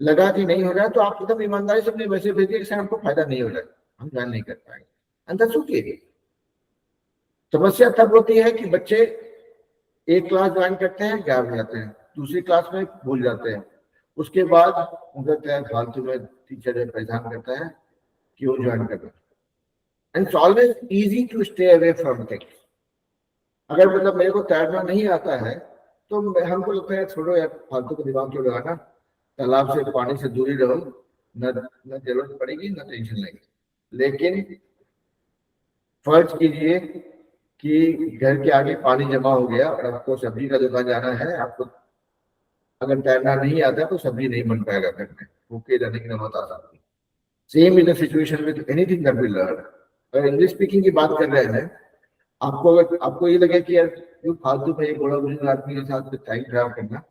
लगा कि नहीं हो रहा है तो आप एकदम ईमानदारी से अपने वैसे भेजिए कि सर हमको फायदा नहीं हो रहा है, हम ज्वाइन नहीं कर पाएंगे, एंड दैट्स ओके। समस्या तब होती है कि बच्चे एक क्लास ज्वाइन करते हैं, गैप हो जाते हैं, दूसरी क्लास में भूल जाते हैं, उसके बाद उनका फालतू में टीचर परेशान करता है कि वो ज्वाइन कर रहे हैं। And it's always easy to stay away from things. अगर मतलब मेरे को तैरना नहीं आता है तो हमको लगता है छोड़ो यार, फालतू को दिमाग क्यों लगाना, तालाब से पानी से दूरी रहो, न जरूरत पड़ेगी न टेंशन लेंगे। लेकिन फर्ज कीजिए कि घर के आगे पानी जमा हो गया और आपको सब्जी का दुकान जाना है, आपको अगर तैरना नहीं आता तो सब्जी नहीं बन पाएगा घर में, होके जाने के लिए बहुत आसान थी। Same in the situation with anything that we learn. अगर इंग्लिश स्पीकिंग की बात कर रहे हैं, अगर आपको ये लगे कि यार जो फालतू में एक बड़ा बुजुर्ग आदमी के साथ टाइम खराब करना,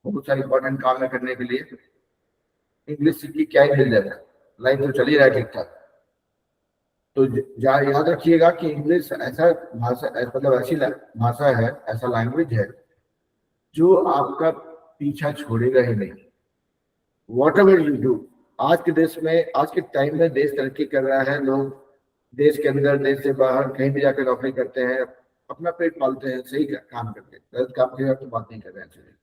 बहुत सारे इंपॉर्टेंट काम है करने के लिए, इंग्लिश सीख के क्या ही मिल जाएगा, लाइफ तो चल ही रहा है ठीक ठाक। तो याद रखिएगा कि इंग्लिश ऐसा भाषा, मतलब ऐसी भाषा है, ऐसा लैंग्वेज है जो आपका पीछा छोड़ेगा ही नहीं। वॉट एवर यू डू, आज के देश में, आज के टाइम में देश तरक्की कर रहा है, लोग देश के अंदर देश से बाहर कहीं भी जाकर नौकरी करते हैं, अपना पेट पालते हैं, सही काम करते हैं, गलत काम की तो बात नहीं कर रहे हैं।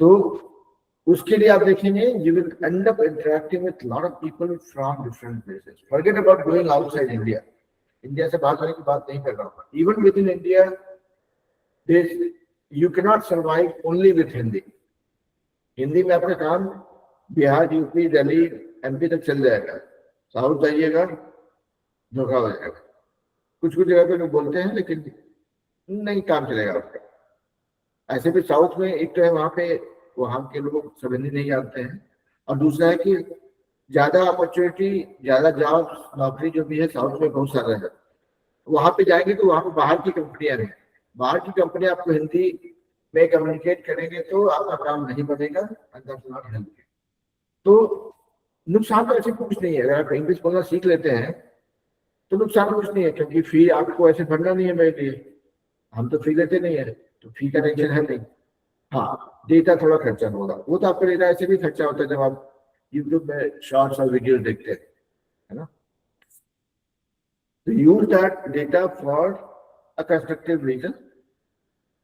तो उसके लिए आप देखेंगे you will end up interacting with lot of people from different places. Forget about going outside India. India से बाहर जाने की बात नहीं कर रहा हूँ। Even within India, you cannot survive only with Hindi. Hindi में आपका काम बिहार, यूपी, दिल्ली, एमपी तक चल जाएगा। साउथ जाइएगा धोखा हो जाएगा। कुछ कुछ जगह पे लोग बोलते हैं लेकिन नहीं काम चलेगा आपका। ऐसे भी साउथ में एक तो है वहाँ के लोग सब हिंदी नहीं जानते हैं, और दूसरा है कि ज्यादा अपॉर्चुनिटी, ज्यादा जॉब, नौकरी जो भी है साउथ में बहुत सारा है। वहां पे जाएंगे तो वहां पे बाहर की कंपनियां हैं, बाहर की कंपनियां आपको हिंदी में कम्युनिकेट करेंगे तो आपका काम नहीं बनेगा। तो नुकसान तो ऐसे कुछ नहीं है, अगर आप इंग्लिश बोलना सीख लेते हैं तो नुकसान कुछ नहीं है, क्योंकि फी आपको ऐसे भरना नहीं है मेरे लिए, हम तो फी लेते नहीं है, तो फी का टेंशन है नहीं। हाँ, डेटा थोड़ा खर्चा होगा, वो तो आपका डेटा ऐसे भी खर्चा होता है जब आप यूट्यूब में शॉर्ट्स और वीडियो देखते हैं, है ना। तो use that data for a constructive reason.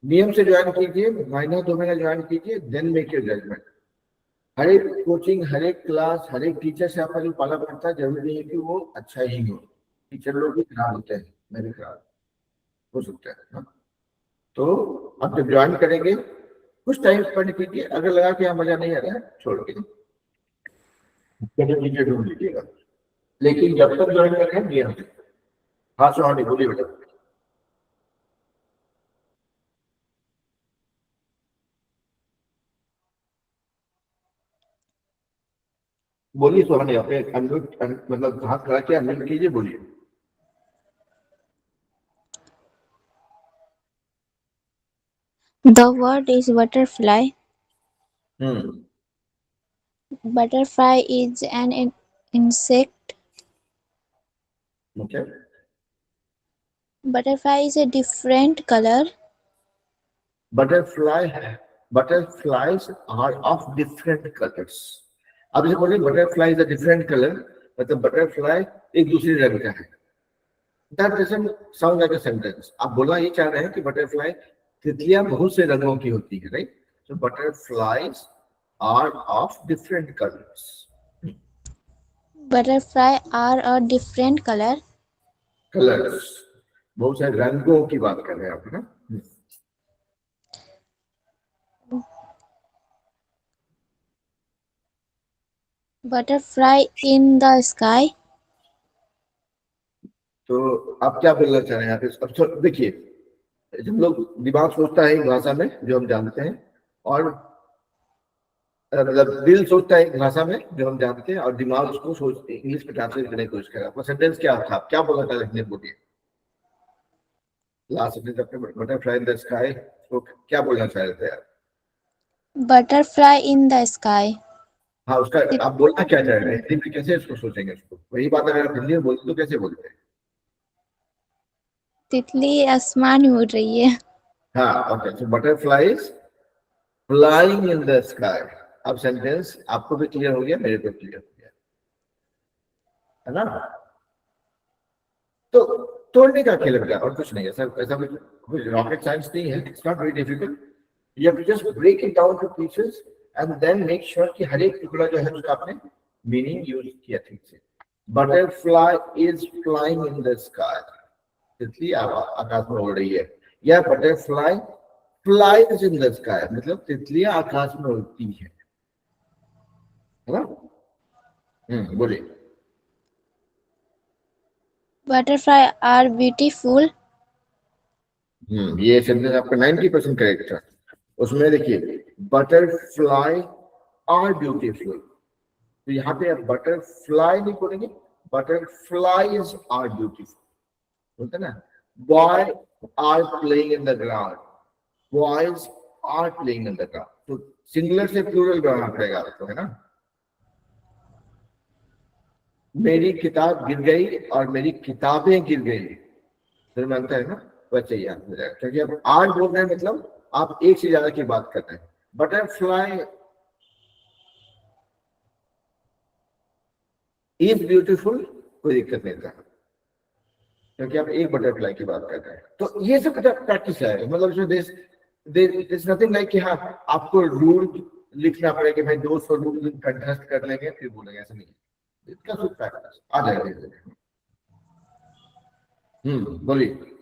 नियम से ज्वाइन कीजिए, महीना 2 महीना ज्वाइन कीजिए, देन मेक योर जजमेंट। हर एक कोचिंग, हर एक क्लास, हर एक टीचर से आपका जो पाला पड़ता है, जरूरी नहीं है कि वो अच्छा ही हो। टीचर लोग भी खराब होते हैं, मेरे खराब हो सकता है ना। तो आप जब ज्वाइन करेंगे कुछ टाइम स्पेंड कीजिए, अगर लगा कि मजा नहीं आ रहा है छोड़ के टीचर ढूंढ लीजिएगा, लेकिन जब तक ज्वाइन कर रहे हैं नियम से। हाँ सोहानी बोलिए बेटा। बोलिए सोहानी, अपने अनम्यूट, मतलब हाथ खड़ा के अनम्यूट कीजिए, बोलिए। The word is butterfly. Butterfly is an insect. Okay. Butterfly is a different color. Butterflies are of different colors. अब जैसे बोलिए butterfly is a different colour, मतलब बटरफ्लाई एक दूसरे रंग का है। That doesn't sound like a sentence. आप बोलना ये चाह रहे हैं कि बटरफ्लाई, तितलियां बहुत से रंगों की होती है, right. So butterflies are of different colors. Butterfly are a different color. Colors, बहुत सारे रंगों की बात कर रहे हैं आप, ना। Butterfly in the sky. तो आप क्या बोलना चाह रहे हैं? अब देखिए, जब लोग, दिमाग सोचता है एक भाषा में जो हम जानते हैं, और मतलब दिल सोचता है एक भाषा में जो हम जानते हैं, और दिमाग उसको सोचते इंग्लिश में ट्रांसलेट करने की कोशिश कर रहा है। आपका सेंटेंस क्या था? आप क्या बोला था लिखने? बोलिए लास्ट सेंटेंस अपने बटरफ्लाई इन द स्काई, तो क्या बोलना चाह रहे थे आप? Butterfly in the sky. हाँ, उसका आप बोलना क्या चाह रहे हैं? हिंदी में कैसे इसको सोचेंगे? उसको वही बात अगर आप हिंदी में बोलते तो कैसे बोलते हैं? तितली आसमान में उड़ रही है। हाँ, okay. So butterflies flying in the sky. अब सेंटेंस आपको भी क्लियर हो गया, मेरे को क्लियर हो गया, है ना। तो तोड़ने का खेल है और कुछ नहीं है सर, ऐसा कुछ रॉकेट साइंस नहीं है। It's not very difficult. You have to just break it down to pieces and then make sure कि हर एक टुकड़ा जो है उसका आपने मीनिंग यूज किया ठीक से। Butterfly is flying in the sky, तितली आकाश में उड़ रही है, या butterfly flies in the sky, मतलब तितलियां आकाश में उड़ती है ना। बोलिए। Butterfly are beautiful. ये सेंटेंस आपका 90% करेक्ट है। उसमें देखिए बटरफ्लाई आर ब्यूटीफुल, तो यहाँ पे आप बटरफ्लाई नहीं बोलेंगे, बटरफ्लाइज आर ब्यूटीफुल बोलते ना। Boy are playing in the ground, boys are playing in the ground, तो सिंगुलर से प्लूरल बनाना पड़ेगा आपको, है ना। मेरी किताब गिर गई और मेरी किताबें गिर गई, फिर मानता है ना, वैसे ही याद हो जाएगा, क्योंकि अब आर बोल रहे हैं मतलब आप एक से ज्यादा की बात कर रहे हैं। बटरफ्लाई इज ब्यूटीफुल, कोई दिक्कत नहीं था, क्योंकि आप एक बटरफ्लाई की बात कर रहे हैं। तो ये सब प्रैक्टिस है, मतलब इसमें नथिंग लाइक कि हाँ आपको रूल लिखना पड़ेगा कि भाई 200 रूल कंटेस्ट कर लेंगे फिर बोलेंगे, ऐसा नहीं है, इसका सब प्रैक्टिस आ जाएगा। बोलिए।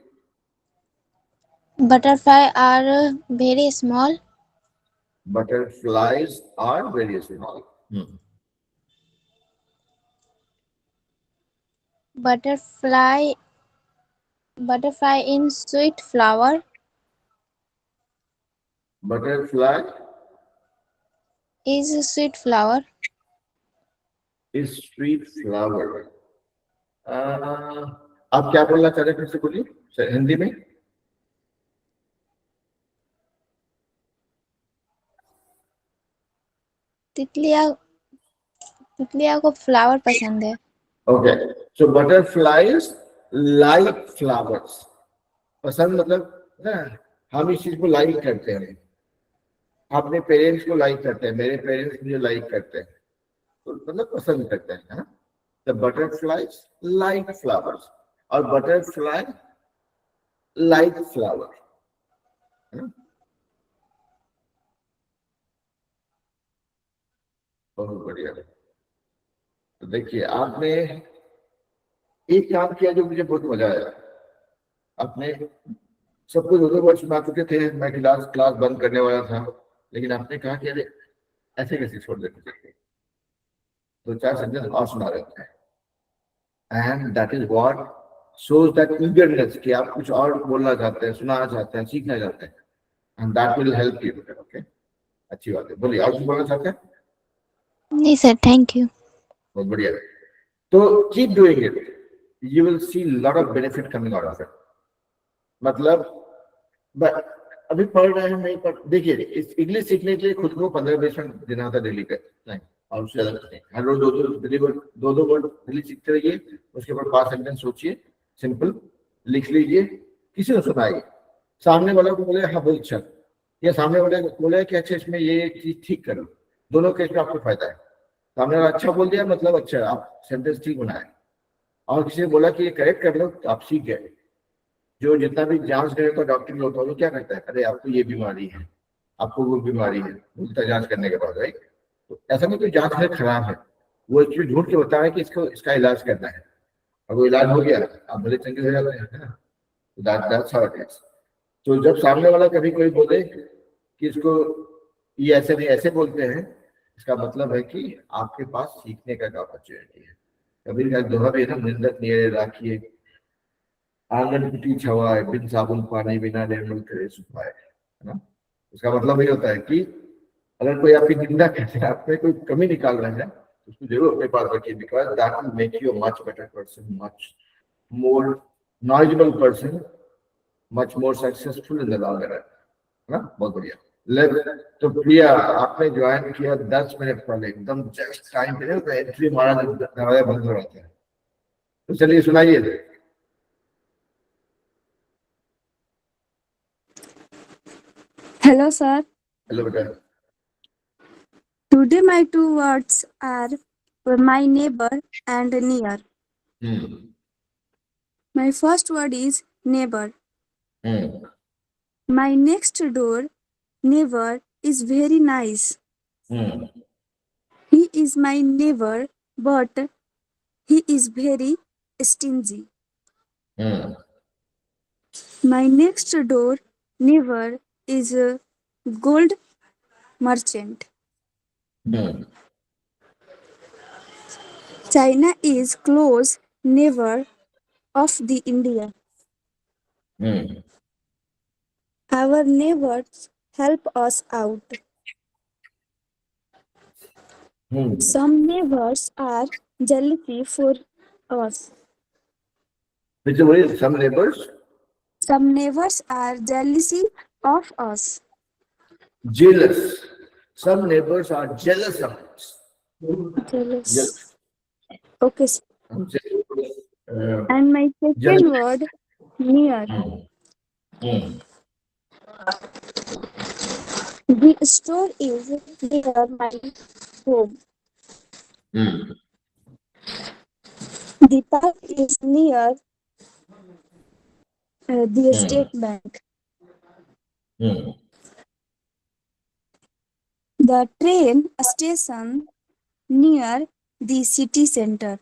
Butterfly are very small. Butterflies are very small. Butterfly in sweet flower Butterfly is sweet flower. is sweet flower. आप क्या बोलना चाह रहे हैं, फिर से बोलिए हिंदी में। तितलिया को फ्लावर पसंद है। ओके, सो बटरफ्लाइज लाइक फ्लावर्स, पसंद मतलब ना, हम इस चीज को लाइक करते हैं, अपने पेरेंट्स को लाइक करते हैं, मेरे पेरेंट्स मुझे लाइक करते हैं, तो मतलब पसंद करते हैं, है ना। द बटरफ्लाइज लाइक फ्लावर्स और बटरफ्लाई लाइक फ्लावर, है ना। बहुत बढ़िया। तो देखिए आपने एक काम किया जो मुझे बहुत मजा आया, आपने सबको 2-2 वर्ड सुना चुके थे, मैं क्लास बंद करने वाला था, लेकिन आपने कहा कि अरे ऐसे कैसे छोड़ देते थे, तो 4 सेंटेंस और सुना रहे थे, and that is what shows that eagerness कि आप कुछ और बोलना चाहते हैं, सुनाना चाहते हैं, सीखना चाहते हैं, and that will help you. Okay, अच्छी बात है, बोलिए और कुछ बोलना चाहते हैं। नहीं सर, थैंक यू। बहुत बढ़िया, तो keep doing it, you will see lot of benefit coming out of it. मतलब अभी पढ़ रहे हैं नहीं पढ़, देखिए इस इंग्लिश सीखने के लिए खुद को 15-20 मिनट देना होता है डेली का टाइम, और उससे ज्यादा नहीं। हर रोज 2-2 वर्ड डेली सीखते रहिए, उसके बाद 5 सेंटेंस सोचिए, सिंपल लिख लीजिए, किसी को सुनाइए, सामने वाले को बोले हाँ बहुत अच्छा, या सामने वाले को बोले कि अच्छा इसमें ये चीज ठीक करो, दोनों केस में आपको फायदा है। सामने वाला अच्छा बोल दिया मतलब अच्छा आप सेंटेंस ठीक बनाए, और किसी ने बोला कि ये करेक्ट कर लो तो आप सीख गए। जो जितना भी जांच करे तो डॉक्टर होता है वो क्या करता है, अरे आपको ये बीमारी है, आपको वो बीमारी है, बोलता जांच करने के बाद, राइट। तो ऐसा नहीं कोई जांच में खराब है, वो एक्चुअली ढूंढ के बता है कि इसका इलाज करना है, और वो इलाज हो गया आप भले चंगे हो जाते हैं, है ना। That's how it is. तो जब सामने वाला कभी कोई बोले कि इसको ये ऐसे नहीं ऐसे बोलते हैं, इसका मतलब है कि आपके पास सीखने का अपॉर्चुनिटी है। कभी दोहा भी है ना, निंदक नियरे राखिए आंगन की छवाए, बिन साबुन पानी बिना निर्मल करे सुखाए, है ना। उसका मतलब ये होता है कि अगर कोई आपकी निंदा करते हैं, आप में कोई कमी निकाल रहे हैं, उसको जरूर अपने पास रखिए, because that will make you a much better person, much more knowledgeable person, much more successful in the long run, है ना। बहुत बढ़िया। तो प्रिया आपने ज्वाइन किया 10 मिनट पहले, एकदम जस्ट टाइम पे एंट्री मारा जब दरवाजा बंद हो रहा था, तो चलिए सुनाइए। Hello, sir. हेलो बेटा। Today my 2 words are my neighbor and near. My first word is neighbor. My next door neighbor is very nice. He is my neighbor, but he is very stingy. My next door neighbor is a gold merchant. China is close neighbor of the India. Our neighbors help us out. Some neighbors are jealousy for us. फिर से बोलिए, some neighbors Some neighbors are jealousy of us. jealous. Some neighbors are jealous of us. Jealous. Jealous. Okay. Sir. हमसे, And my second jealous. word, near. The store is near my home. The park is near the state bank. The train station near the city center.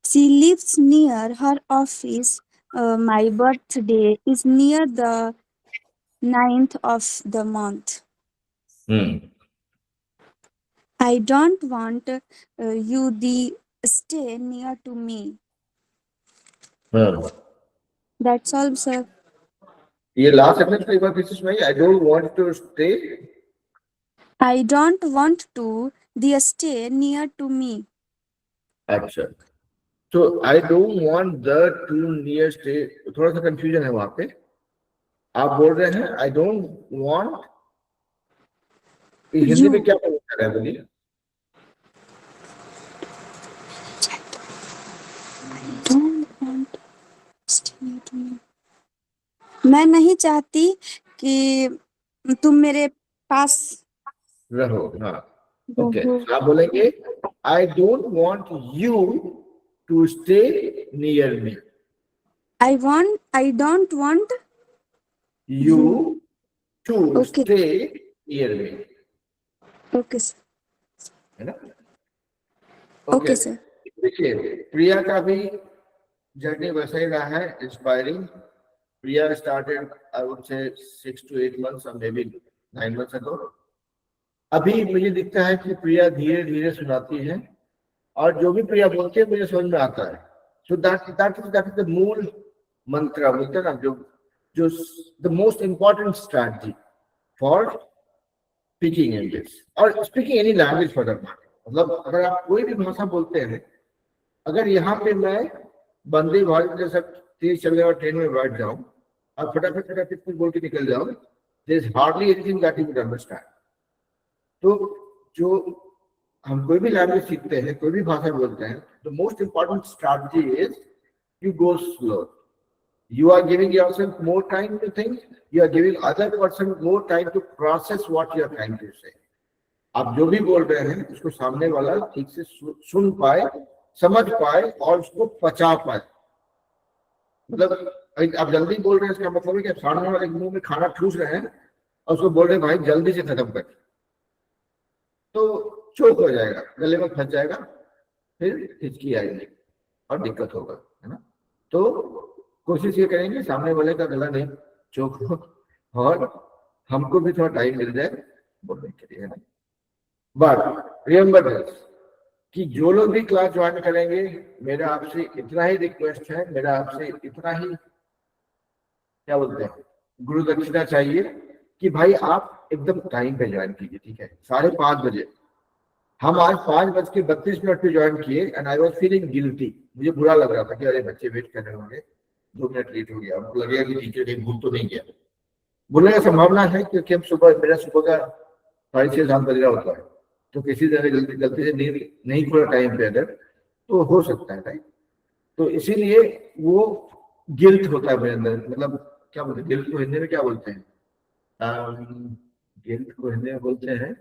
She lives near her office. My birthday is near the 9th of the month. I don't want you to stay near to me. That's all, sir. ये last sentence को एक बार फिर से सुनाइए. I don't want to stay. I don't want to they stay near to me. अच्छा, तो I don't want the to near stay. थोड़ा सा कंफ्यूजन है वहां पे. आप बोल रहे हैं I don't want, हिंदी में क्या बोल रहे हैं बोलिए. Don't want to stay near to me. मैं नहीं चाहती कि तुम मेरे पास रहो. हाँ, ओके. आप बोलेंगे I don't want you to stay near me. I don't want You to Okay. stay near me. Okay, sir. है ना? Okay, sir. देखिए, प्रिया का भी जर्नी वैसा ही रहा है, inspiring. Priya started I would say 6 to 8 months or maybe 9 months ago. अभी मुझे दिखता है कि प्रिया धीरे धीरे सुनाती है और जो भी प्रिया बोलती है मुझे समझ में आता है. सो दैट इज द मूल मंत्र, बोलते हैं ना, जो the most important strategy for speaking English और speaking any language for that matter. मतलब अगर आप कोई भी भाषा बोलते हैं, अगर यहाँ पे मैं वंदे भारत जैसा तेज चल रहा ट्रेन में बैठ जाऊं और फटाफट कुछ बोल के निकल जाऊं, there is hardly anything that you would understand. तो जो हम कोई भी लैंग्वेज सीखते हैं, कोई भी भाषा बोलते हैं, the most important strategy is you go slow. You are giving yourself more time to think. You are giving other person more time to process what you are trying to say. आप जो भी बोल रहे हैं उसको सामने वाला ठीक से सुन पाए, समझ पाए और उसको पचा पाए. मतलब आप जल्दी बोल रहे हैं, इसका मतलब है कि आप सामने वाले मुंह में खाना ठूस रहे हैं और उसको बोल रहे हैं भाई जल्दी से खत्म कर, तो चोक हो जाएगा, गले में फंस जाएगा, फिर हिचकी आएगी और दिक्कत होगा, है ना. तो कोशिश ये करेंगे सामने वाले का गला नहीं चोक हो और हमको भी थोड़ा टाइम मिल जाए बोलने के लिए, है ना. बट रिमेंबर दिस कि जो लोग भी क्लास ज्वाइन करेंगे, मेरा आपसे इतना ही रिक्वेस्ट है, मेरा आपसे इतना ही क्या बोलते हैं गुरु दक्षिणा चाहिए कि भाई आप एकदम टाइम पे ज्वाइन कीजिए. ठीक है, 5:30 बजे. हम आज 5:32 पे ज्वाइन किए and I was feeling guilty. मुझे बुरा लग रहा था कि अरे बच्चे वेट कर रहे होंगे, 2 मिनट लेट हो गया. हमको लगेगा कि टीचर कहीं भूल तो नहीं गया. भूलने की संभावना है क्योंकि हम मेरा सुबह का 6:30-7 बज रहा होता है, तो किसी तरह गलती से नहीं खुला टाइम पे अगर, तो हो सकता है. राइट. तो इसीलिए वो गिल्ट होता है मेरे अंदर. मतलब क्या बोलते हैं गिल्ट को हिंदी में, क्या बोलते हैं गिल्ट को हिंदी में बोलते हैं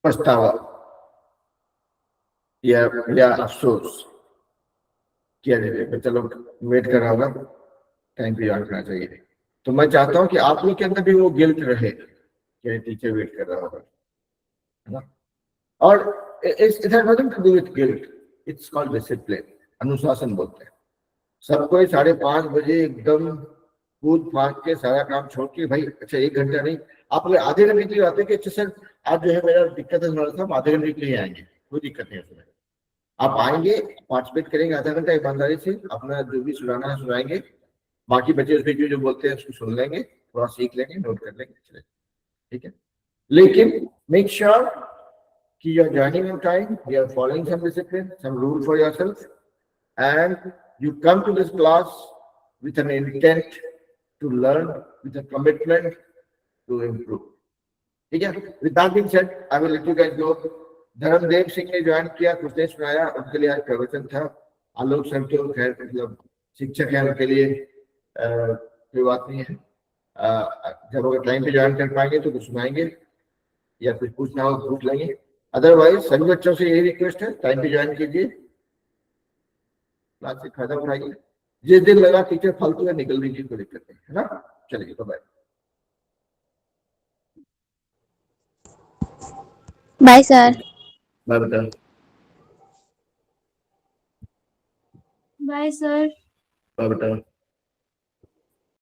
पछतावा या अफसोस किया जाएगा. चलो वेट कर रहा होगा, टाइम पे ज्वाइन करना चाहिए. तो मैं चाहता हूं कि आप लोग के अंदर भी वो गिल्ट रहे कि टीचर वेट कर रहा होगा, है ना. और it has nothing to do with guilt, it's called discipline. अनुशासन बोलते हैं. सबको 5:30 बजे एकदम कूद फांद के सारा काम छोड़ के, भाई अच्छा 1 घंटा नहीं, आप लोग आधे घंटे के लिए आते कि अच्छा सर आज जो है मेरा दिक्कत है थोड़ा सा, हम आधे घंटे के लिए आएंगे, कोई दिक्कत नहीं है उसमें. आप आएंगे, पार्टिसिपेट करेंगे आधा घंटा, ईमानदारी से अपना जो भी सुनाना है सुनाएंगे बाकी बच्चे उस वीडियो जो बोलते हैं उसको सुन लेंगे, थोड़ा सीख लेंगे, नोट कर लेंगे, चलेगा, ठीक है। लेकिन मेक श्योर कि you are joining on time, you are following some discipline, some rule for yourself, and you come to this class with an intent to learn, with a commitment to improve. ठीक है। With that being said, I will let you guys go. Dharmdev Singh ने join किया, कुछ नहीं सुनाया, उनके लिए आज प्रवचन था। आलोक सर तो खैर मतलब शिक्षक है, उनके लिए कोई बात नहीं है। जब अगर टाइम पे ज्वाइन कर पाएंगे तो कुछ सुनाएंगे या कुछ पूछना हो पूछ लेंगे। अदरवाइज सभी बच्चों से यही रिक्वेस्ट है, टाइम पे ज्वाइन कीजिए, क्लास से फायदा उठाइए। जिस दिन लगा टीचर फालतू है निकल दीजिए, कोई दिक्कत नहीं है ना। चलिए तो बाय बाय सर। बाय बेटा। Bye sir. बाय बेटा।